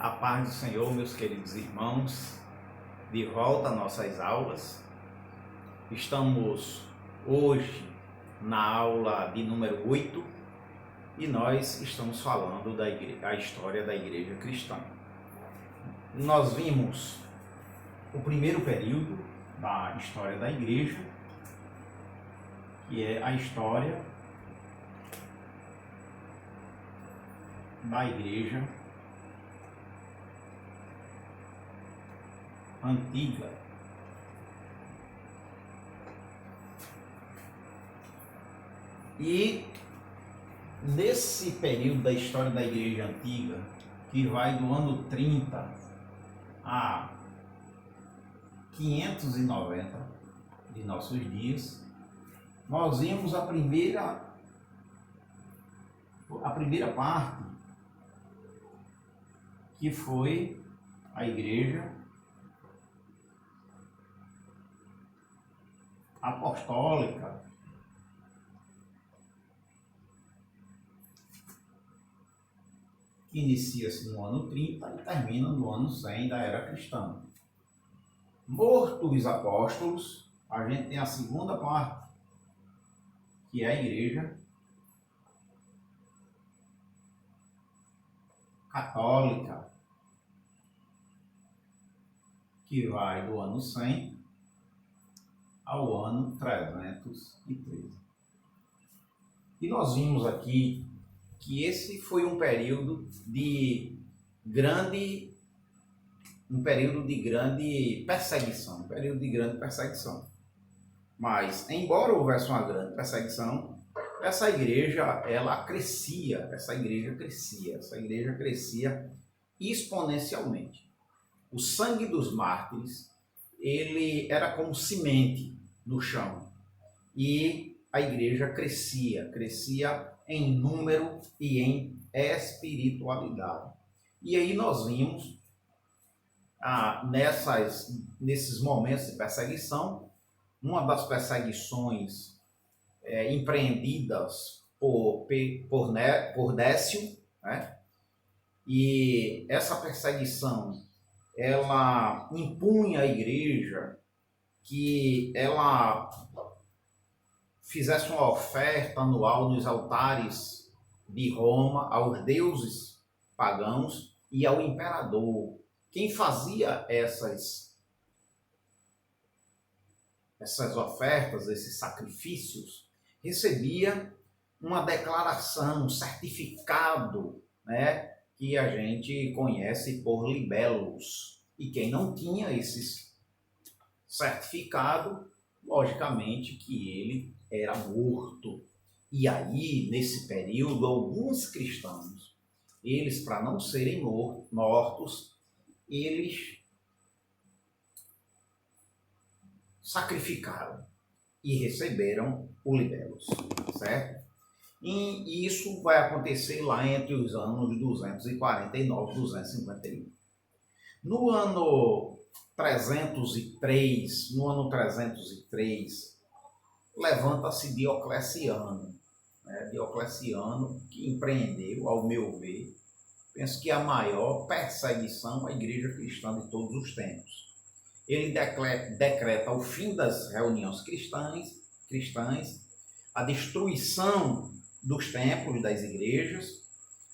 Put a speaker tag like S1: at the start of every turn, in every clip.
S1: A paz do Senhor, meus queridos irmãos, de volta às nossas aulas. Estamos hoje na aula de número 8 e nós estamos falando da história da igreja cristã. Nós vimos o primeiro período da história da igreja, que é a história da igreja antiga. E nesse período da história da igreja antiga, que vai do ano 30 a 590 de nossos dias, nós vimos a primeira parte, que foi a igreja apostólica, que inicia-se no ano 30 e termina no ano 100 da era cristã. Mortos os apóstolos, a gente tem a segunda parte, que é a igreja católica, que vai do ano 100 ao ano 313. E nós vimos aqui que esse foi um período de grande perseguição, Mas, embora houvesse uma grande perseguição, essa igreja crescia exponencialmente. O sangue dos mártires, ele era como semente no chão, e a igreja crescia em número e em espiritualidade. E aí nós vimos, nesses momentos de perseguição, uma das perseguições empreendidas por Décio, né? E essa perseguição, ela impunha à igreja que ela fizesse uma oferta anual nos altares de Roma aos deuses pagãos e ao imperador. Quem fazia essas ofertas, esses sacrifícios, recebia uma declaração, um certificado, né, que a gente conhece por libelos. E quem não tinha esse certificado, logicamente que ele era morto. E aí, nesse período, alguns cristãos, eles, para não serem mortos, eles sacrificaram e receberam o libelos, certo? E isso vai acontecer lá entre os anos 249 e 251. No ano 303, levanta-se Diocleciano, né? Diocleciano, que empreendeu, ao meu ver, penso que a maior perseguição à igreja cristã de todos os tempos. Ele decreta o fim das reuniões cristãs, a destruição dos templos das igrejas,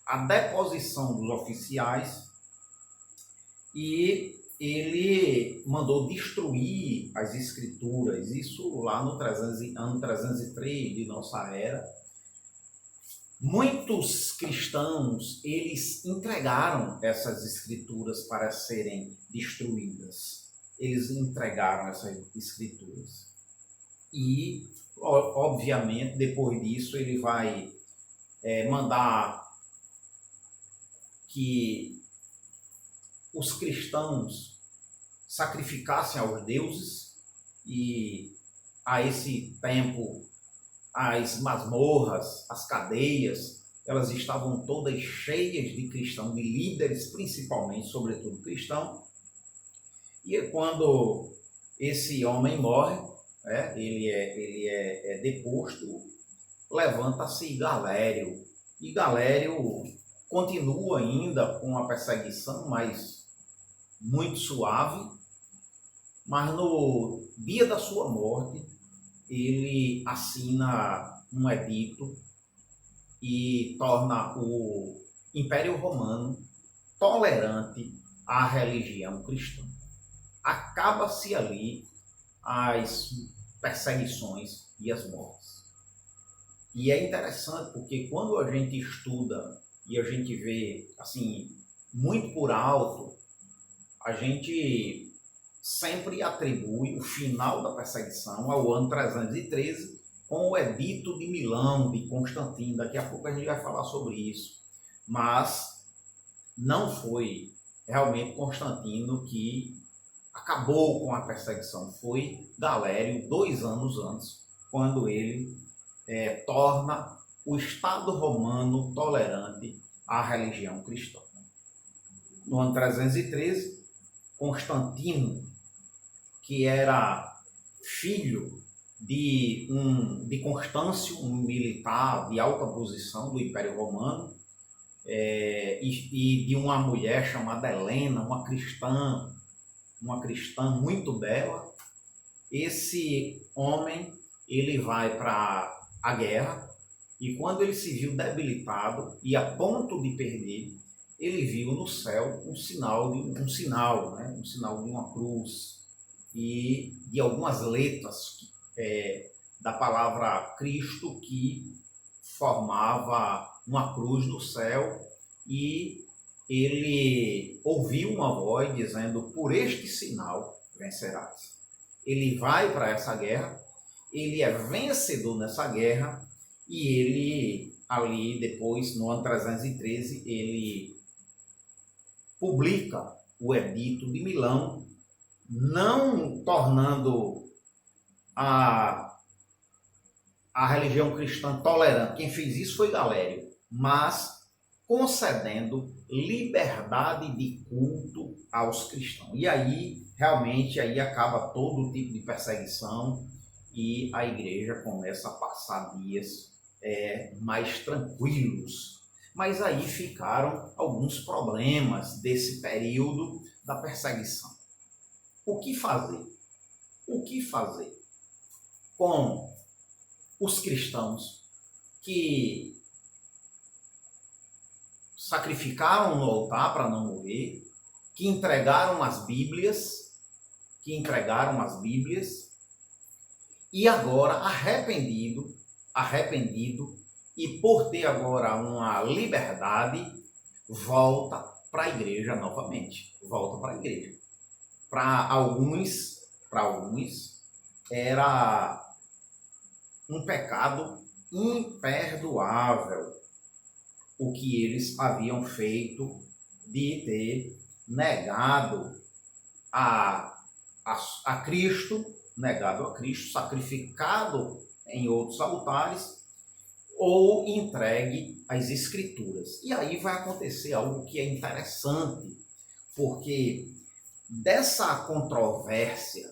S1: a deposição dos oficiais, e ele mandou destruir as escrituras, isso lá no ano 303 de nossa era. Muitos cristãos, eles entregaram essas escrituras para serem destruídas. Eles entregaram essas escrituras. E, obviamente, depois disso, ele vai mandar que os cristãos sacrificassem aos deuses, e a esse tempo as masmorras, as cadeias, elas estavam todas cheias de cristãos, de líderes principalmente, sobretudo cristão. E quando esse homem morre, ele é deposto, levanta-se Galério. E Galério continua ainda com a perseguição, mas muito suave, mas no dia da sua morte, ele assina um edito e torna o Império Romano tolerante à religião cristã. Acaba-se ali as perseguições e as mortes. E é interessante porque quando a gente estuda e a gente vê, assim, muito por alto, a gente sempre atribui o final da perseguição ao ano 313 com o Edito de Milão, de Constantino. Daqui a pouco a gente vai falar sobre isso. Mas não foi realmente Constantino que acabou com a perseguição, foi Galério 2 anos antes, quando ele torna o Estado romano tolerante à religião cristã. No ano 313, Constantino, que era filho de Constâncio, um militar de alta posição do Império Romano, e de uma mulher chamada Helena, uma cristã muito bela. Esse homem, ele vai para a guerra, e quando ele se viu debilitado e a ponto de perder, ele viu no céu um sinal de uma cruz e de algumas letras da palavra Cristo, que formava uma cruz no céu, e ele ouviu uma voz dizendo: por este sinal vencerás. Ele vai para essa guerra, ele é vencedor nessa guerra, e ele ali depois, no ano 313, ele publica o Edito de Milão, não tornando a religião cristã tolerante. Quem fez isso foi Galério, mas concedendo liberdade de culto aos cristãos. E aí, realmente, aí acaba todo tipo de perseguição e a igreja começa a passar dias mais tranquilos. Mas aí ficaram alguns problemas desse período da perseguição. O que fazer? O que fazer com os cristãos que sacrificaram no altar para não morrer, que entregaram as Bíblias, e agora arrependido, e por ter agora uma liberdade, volta para a igreja novamente. Volta para a igreja. Para alguns era um pecado imperdoável o que eles haviam feito de ter negado a Cristo, sacrificado em outros altares, ou entregue às Escrituras. E aí vai acontecer algo que é interessante, porque dessa controvérsia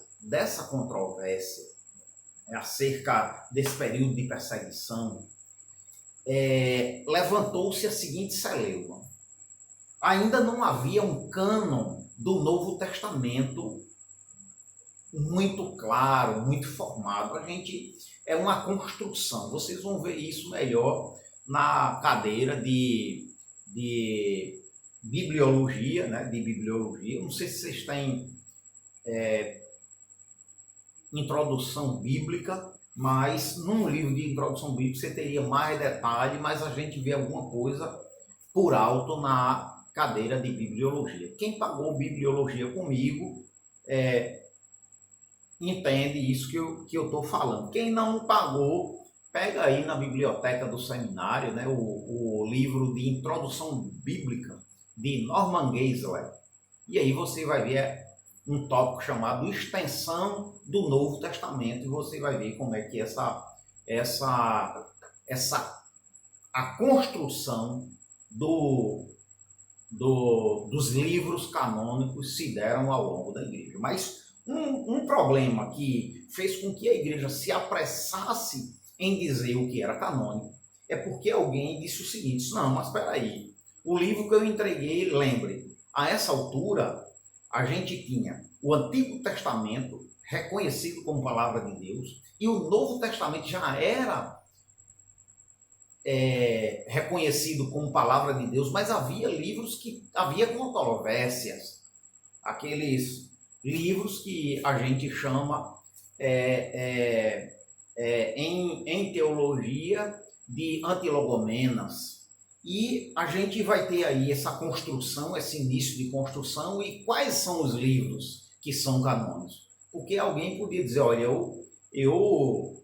S1: acerca desse período de perseguição, levantou-se a seguinte celeuma. Ainda não havia um cânon do Novo Testamento muito claro, muito formado. A gente é uma construção. Vocês vão ver isso melhor na cadeira de bibliologia, né? De bibliologia. Não sei se vocês têm introdução bíblica, mas num livro de introdução bíblica você teria mais detalhe, mas a gente vê alguma coisa por alto na cadeira de bibliologia. Quem pagou bibliologia comigo entende isso que eu estou falando. Quem não pagou, pega aí na biblioteca do seminário, né, o livro de introdução bíblica de Norman Geisler, e aí você vai ver um tópico chamado extensão do Novo Testamento, e você vai ver como é que a construção dos livros canônicos se deram ao longo da igreja. Mas um problema que fez com que a igreja se apressasse em dizer o que era canônico é porque alguém disse o seguinte: não, mas espera aí, O livro que eu entreguei, lembre, a essa altura, a gente tinha o Antigo Testamento, reconhecido como Palavra de Deus, e o Novo Testamento já era reconhecido como Palavra de Deus, mas havia livros que havia controvérsias, aqueles livros que a gente chama em teologia de antilogomenas. E a gente vai ter aí essa construção, esse início de construção, e quais são os livros que são canônicos? Porque alguém podia dizer, olha, eu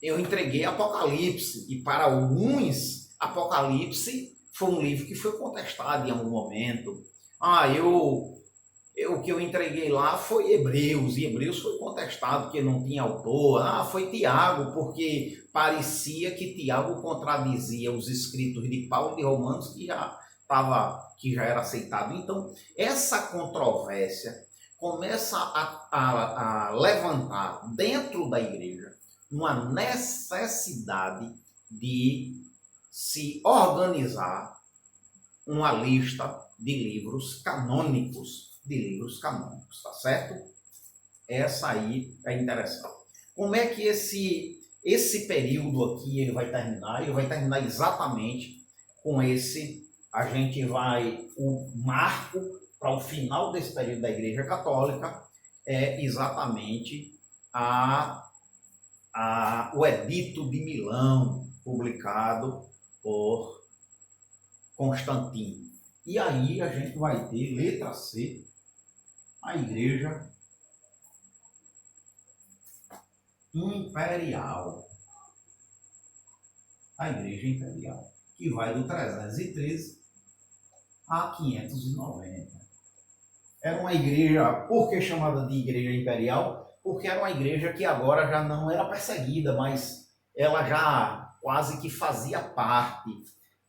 S1: entreguei Apocalipse, e para alguns, Apocalipse foi um livro que foi contestado em algum momento. O que eu entreguei lá foi Hebreus, e Hebreus foi contestado porque não tinha autor. Foi Tiago, porque parecia que Tiago contradizia os escritos de Paulo e de Romanos, que já era aceitado. Então, essa controvérsia começa a levantar dentro da igreja uma necessidade de se organizar uma lista de livros canônicos, tá certo? Essa aí é interessante. Como é que esse período aqui ele vai terminar? Ele vai terminar exatamente com o marco para o final desse período da Igreja Católica é exatamente o Edito de Milão, publicado por Constantino. E aí a gente vai ter, letra C, a Igreja Imperial. A Igreja Imperial, que vai do 313 a 590. Era uma igreja, por que chamada de Igreja Imperial? Porque era uma igreja que agora já não era perseguida, mas ela já quase que fazia parte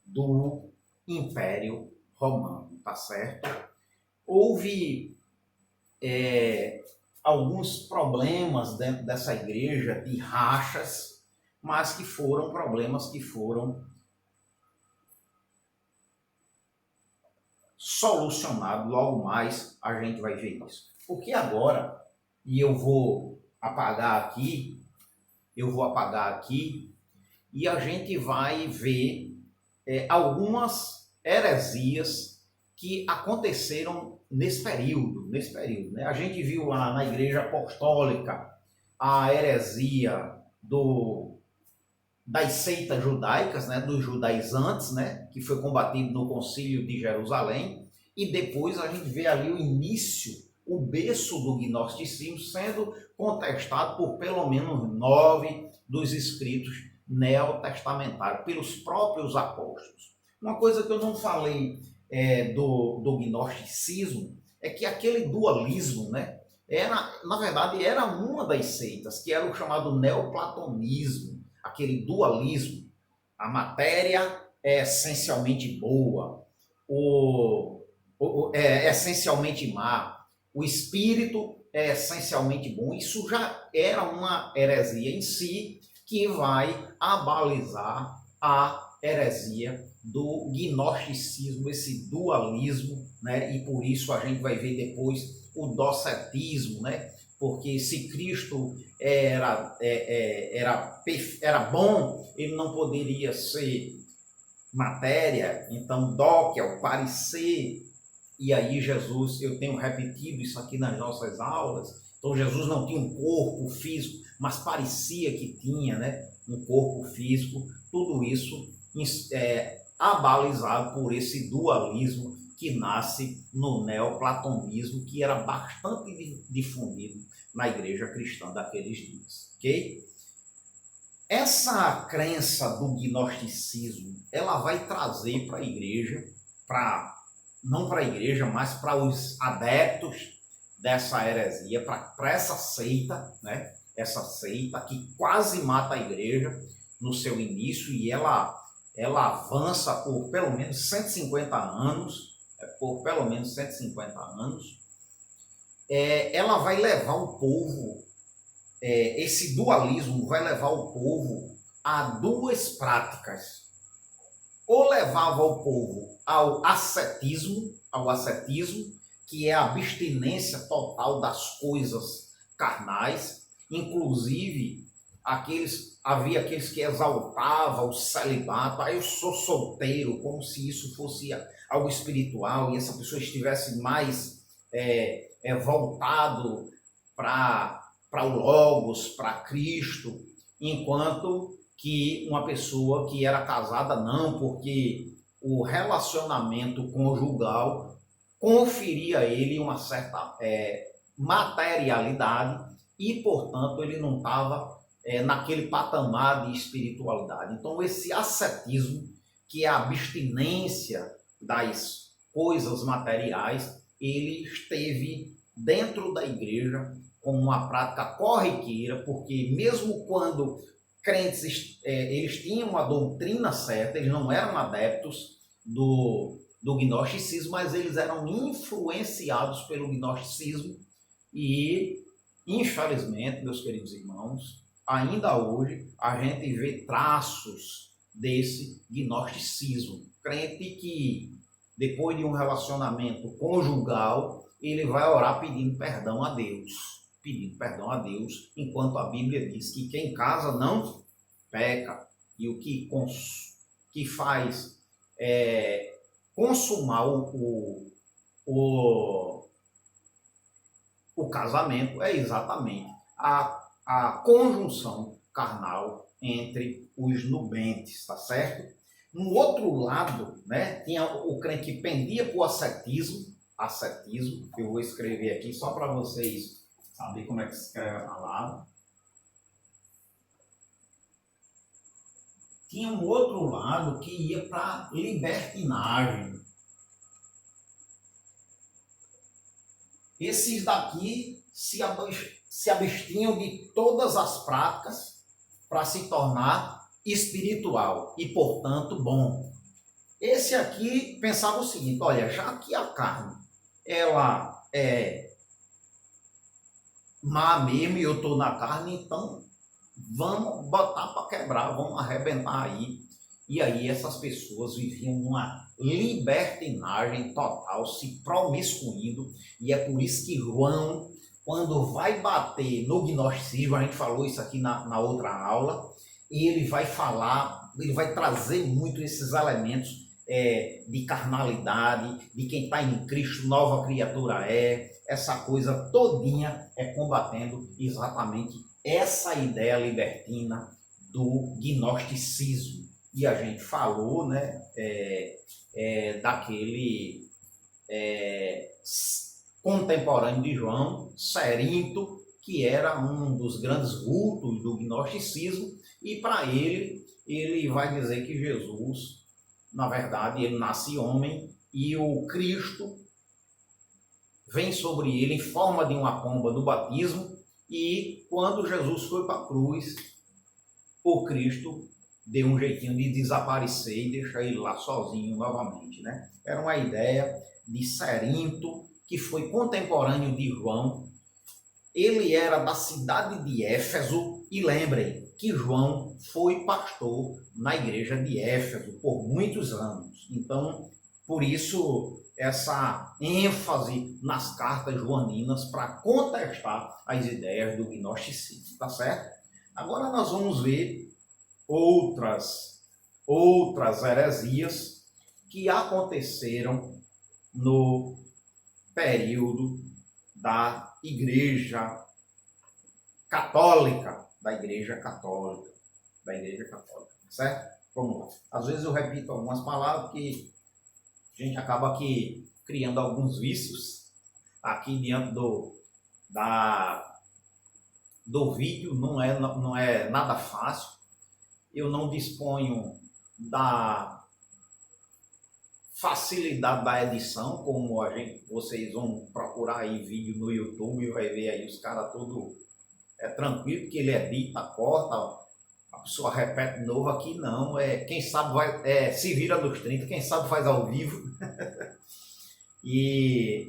S1: do Império Romano, tá certo? Houve alguns problemas dentro dessa igreja de rachas, mas que foram problemas que foram solucionados. Logo mais a gente vai ver isso. Porque agora, e eu vou apagar aqui, e a gente vai ver algumas heresias que aconteceram nesse período, né? A gente viu lá na Igreja Apostólica a heresia das seitas judaicas, né, dos judaizantes, né, que foi combatido no Concílio de Jerusalém, e depois a gente vê ali o início, o berço do gnosticismo sendo contestado por pelo menos 9 dos escritos neotestamentários, pelos próprios apóstolos. Uma coisa que eu não falei do gnosticismo é que aquele dualismo, né, na verdade, era uma das seitas, que era o chamado neoplatonismo, aquele dualismo. A matéria é essencialmente boa, é essencialmente má, o espírito é essencialmente bom. Isso já era uma heresia em si, que vai abalizar a heresia do gnosticismo, esse dualismo, né? E por isso a gente vai ver depois o docetismo, né? Porque se Cristo era bom, ele não poderia ser matéria. Então dó, que é o parecer. E aí Jesus, eu tenho repetido isso aqui nas nossas aulas, então Jesus não tinha um corpo físico, mas parecia que tinha, né, um corpo físico. Tudo isso abalizado por esse dualismo que nasce no neoplatonismo, que era bastante difundido na igreja cristã daqueles dias, ok? Essa crença do gnosticismo, ela vai trazer para a igreja, não para a igreja, mas para os adeptos dessa heresia, para essa seita, né? Essa seita que quase mata a igreja no seu início, e ela avança por pelo menos 150 anos, ela vai levar o povo, esse dualismo vai levar o povo a duas práticas. ou levava o povo ao ascetismo, que é a abstinência total das coisas carnais, inclusive havia aqueles que exaltavam o celibato, eu sou solteiro, como se isso fosse algo espiritual e essa pessoa estivesse mais voltado para o Logos, para Cristo, enquanto que uma pessoa que era casada não, porque o relacionamento conjugal conferia a ele uma certa materialidade e, portanto, ele não estava naquele patamar de espiritualidade. Então, esse ascetismo, que é a abstinência das coisas materiais, ele esteve dentro da igreja como uma prática corriqueira, porque mesmo quando crentes eles tinham uma doutrina certa, eles não eram adeptos do gnosticismo, mas eles eram influenciados pelo gnosticismo e, infelizmente, meus queridos irmãos, ainda hoje a gente vê traços desse gnosticismo. Crente que, depois de um relacionamento conjugal, ele vai orar pedindo perdão a Deus. Enquanto a Bíblia diz que quem casa não peca. E o que faz consumar o casamento é exatamente a conjunção carnal entre os nubentes, tá certo? No outro lado, né, tinha o crente que pendia para o ascetismo, eu vou escrever aqui só para vocês saberem como é que se escreve a palavra. Tinha um outro lado que ia para libertinagem. Esses daqui se abstinham de todas as práticas para se tornar espiritual e, portanto, bom. Esse aqui pensava o seguinte: olha, já que a carne ela é má mesmo e eu estou na carne, então vamos botar para quebrar, vamos arrebentar aí. E aí essas pessoas viviam numa libertinagem total, se promiscuindo, e é por isso que João, quando vai bater no gnosticismo, a gente falou isso aqui na outra aula, e ele vai falar, ele vai trazer muito esses elementos de carnalidade, de quem está em Cristo, nova criatura essa coisa todinha combatendo exatamente essa ideia libertina do gnosticismo. E a gente falou, né, daquele contemporâneo de João, Cerinto, que era um dos grandes vultos do gnosticismo, e para ele vai dizer que Jesus, na verdade, ele nasce homem e o Cristo vem sobre ele em forma de uma pomba do batismo, e quando Jesus foi para a cruz, o Cristo deu um jeitinho de desaparecer e deixar ele lá sozinho novamente, né? Era uma ideia de Cerinto, que foi contemporâneo de João. Ele era da cidade de Éfeso, e lembrem que João foi pastor na igreja de Éfeso por muitos anos. Então, por isso, essa ênfase nas cartas joaninas para contestar as ideias do gnosticismo, tá certo? Agora nós vamos ver outras heresias que aconteceram no período da Igreja Católica, certo? Vamos lá. Às vezes eu repito algumas palavras que a gente acaba aqui criando alguns vícios aqui diante do vídeo, não é nada fácil. Eu não disponho da facilidade da edição, como vocês vão procurar aí vídeo no YouTube e vai ver aí os caras tudo tranquilo, que ele edita, corta, a pessoa repete de novo. Aqui não, quem sabe se vira nos 30, quem sabe faz ao vivo. E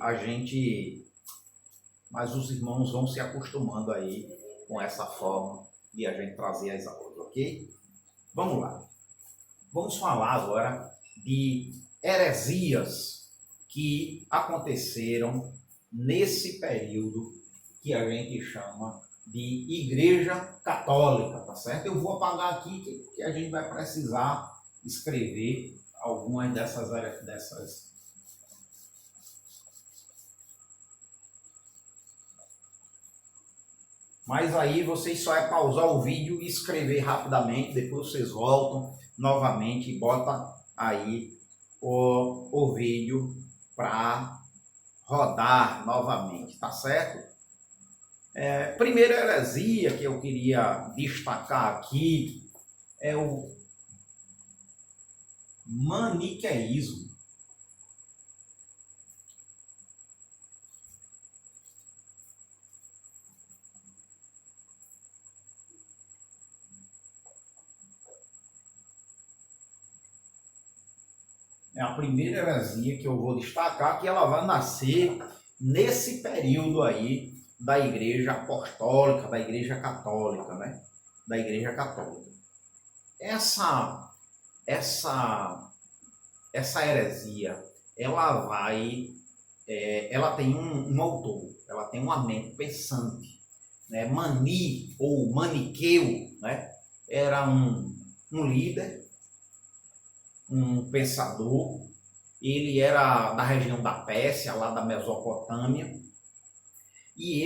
S1: mas os irmãos vão se acostumando aí com essa forma de a gente trazer as aulas, ok? Vamos lá. Vamos falar agora de heresias que aconteceram nesse período que a gente chama de Igreja Católica, tá certo? Eu vou apagar aqui que a gente vai precisar escrever algumas dessas. Mas aí vocês só é pausar o vídeo e escrever rapidamente, depois vocês voltam novamente e botam aí o vídeo para rodar novamente, tá certo? Primeira heresia que eu queria destacar aqui é o maniqueísmo. É a primeira heresia que eu vou destacar, que ela vai nascer nesse período aí da Igreja Apostólica, da Igreja Católica, né? Da Igreja Católica. Essa heresia, ela tem um autor, ela tem uma mente pensante, né? Mani ou Maniqueu, né? Era um líder, um pensador. Ele era da região da Pérsia, lá da Mesopotâmia, e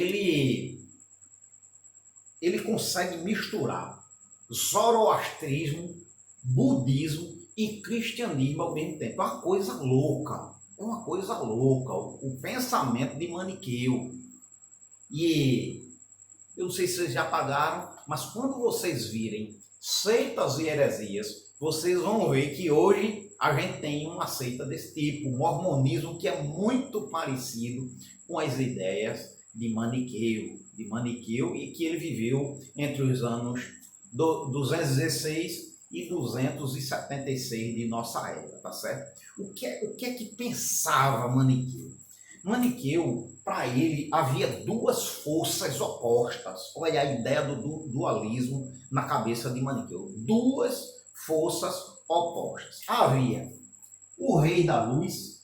S1: ele consegue misturar zoroastrismo, budismo e cristianismo ao mesmo tempo. É uma coisa louca, o pensamento de Maniqueu. E eu não sei se vocês já pagaram, mas quando vocês virem seitas e heresias, vocês vão ver que hoje a gente tem uma seita desse tipo, um mormonismo que é muito parecido com as ideias de Maniqueu, e que ele viveu entre os anos 216 e 276 de nossa era, tá certo? O que é que pensava Maniqueu? Maniqueu, para ele, havia duas forças opostas. Olha a ideia do dualismo na cabeça de Maniqueu. Duas forças opostas. Havia o rei da luz,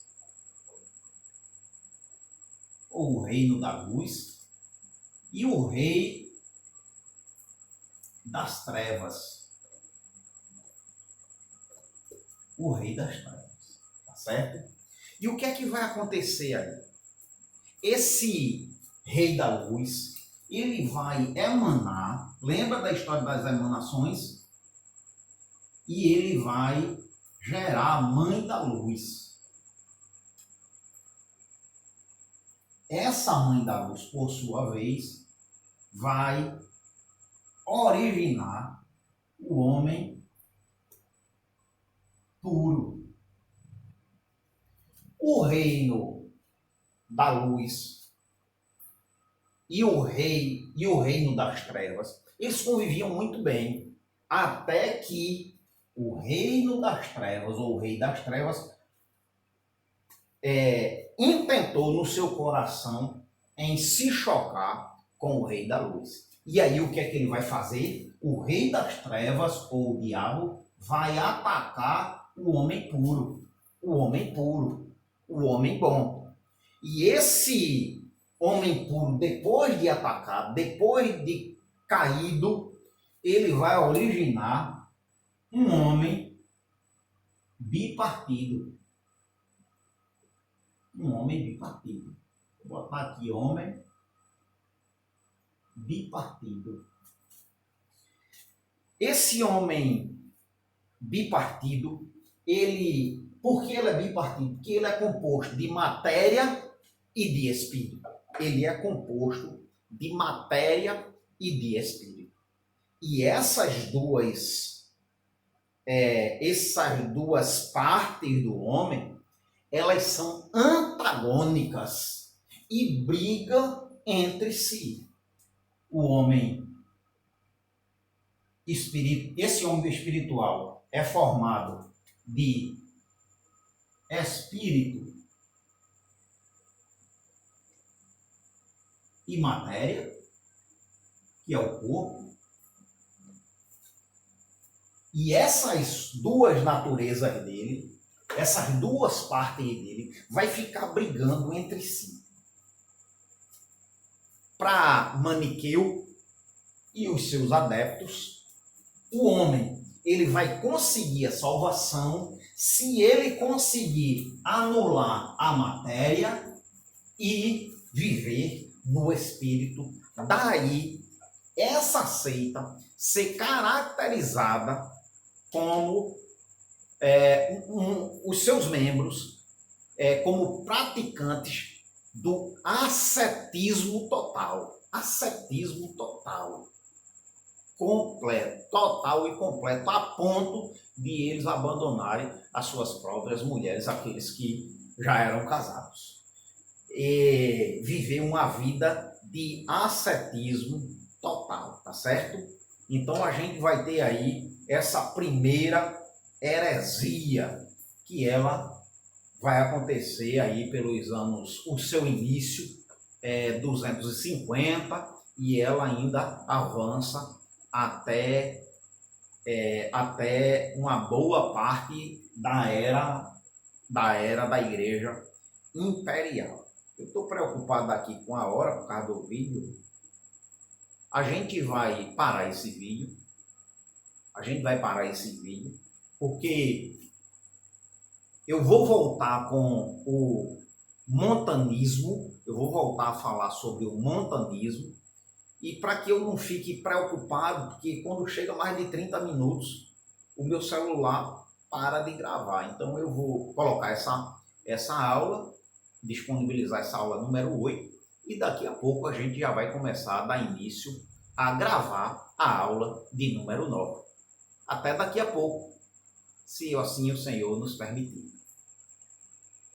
S1: ou o reino da luz, e o rei das trevas. O rei das trevas, tá certo? E o que é que vai acontecer aí? Esse rei da luz, ele vai emanar, lembra da história das emanações? E ele vai gerar a mãe da luz. Essa mãe da luz, por sua vez, vai originar o homem puro. O reino da luz e o reino das trevas, eles conviviam muito bem, até que o reino das trevas, ou o rei das trevas, intentou no seu coração em se chocar com o rei da luz. E aí o que é que ele vai fazer? O rei das trevas, ou o diabo, vai atacar o homem puro, o homem bom. E esse homem puro, depois de atacar, depois de caído, ele vai originar um homem bipartido. Um homem bipartido. Vou botar aqui homem bipartido. Esse homem bipartido, por que ele é bipartido? Porque ele é composto de matéria e de espírito. Ele é composto de matéria e de espírito. E essas duas partes do homem, elas são antagônicas e brigam entre si. Esse homem espiritual é formado de espírito e matéria, que é o corpo. E essas duas naturezas dele
S2: essas duas partes dele vai ficar brigando entre si. Para Maniqueu e os seus adeptos, o homem ele vai conseguir a salvação se ele conseguir anular a matéria e viver no espírito. Daí, essa seita ser caracterizada como os seus membros como praticantes do ascetismo total. Ascetismo total. Completo, total e completo, a ponto de eles abandonarem as suas próprias mulheres, aqueles que já eram casados. E viver uma vida de ascetismo total, tá certo? Então a gente vai ter aí essa primeira heresia, que ela vai acontecer aí pelos anos, o seu início 250, e ela ainda avança até uma boa parte da era da Igreja Imperial. Eu estou preocupado aqui com a hora por causa do vídeo. A gente vai parar esse vídeo. Porque eu vou voltar com o montanismo. Eu vou voltar a falar sobre o montanismo. E para que eu não fique preocupado, porque quando chega mais de 30 minutos, o meu celular para de gravar. Então eu vou colocar essa aula, disponibilizar essa aula número 8, e daqui a pouco a gente já vai começar a dar início a gravar a aula de número 9. Até daqui a pouco, se assim o Senhor nos permitir.